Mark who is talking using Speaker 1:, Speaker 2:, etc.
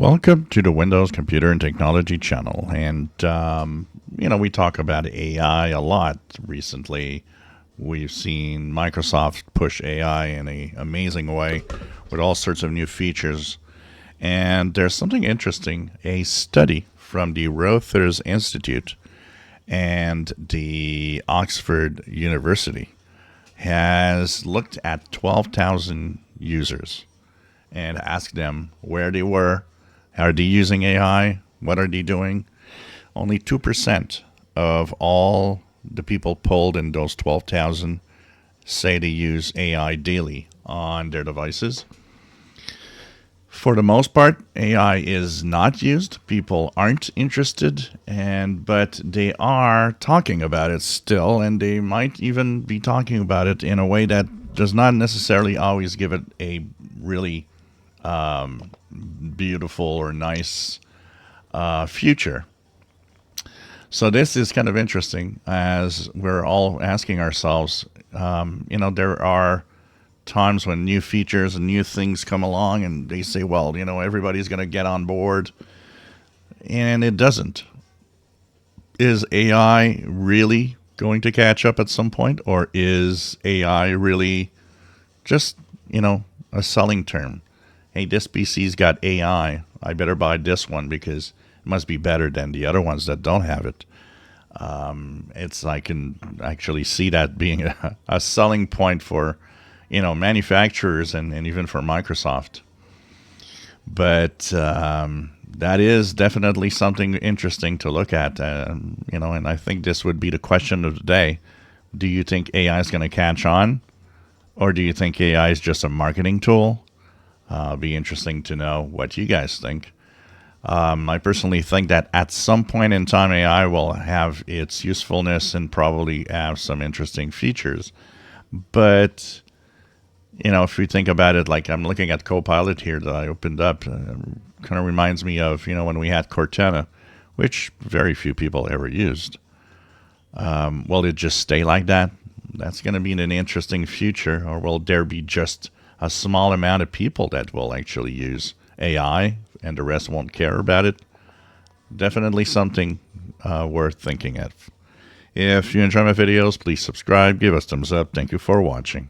Speaker 1: Welcome to the Windows Computer and Technology channel. And, we talk about AI a lot recently. We've seen Microsoft push AI in an amazing way with all sorts of new features. And there's something interesting. A study from the Reuters Institute and the Oxford University has looked at 12,000 users and asked them where they were. Are they using AI? What are they doing? Only 2% of all the people polled in those 12,000 say they use AI daily on their devices. For the most part, AI is not used. People aren't interested, but they are talking about it still, and they might even be talking about it in a way that does not necessarily always give it a really beautiful or nice future. So this is kind of interesting as we're all asking ourselves, there are times when new features and new things come along and they say, well, everybody's going to get on board, and it doesn't. Is AI really going to catch up at some point, or is AI really just, a selling term? Hey, this PC's got AI. I better buy this one because it must be better than the other ones that don't have it. I can actually see that being a selling point for, manufacturers and even for Microsoft. But that is definitely something interesting to look at, and I think this would be the question of the day. Do you think AI is going to catch on, or do you think AI is just a marketing tool? Be interesting to know what you guys think. I personally think that at some point in time, AI will have its usefulness and probably have some interesting features. But, if we think about it, like I'm looking at Copilot here that I opened up, kind of reminds me of, when we had Cortana, which very few people ever used. Will it just stay like that? That's going to be an interesting future. Or will there be just a small amount of people that will actually use AI and the rest won't care about it? Definitely something worth thinking of. If you enjoy my videos, please subscribe, give us thumbs up. Thank you for watching.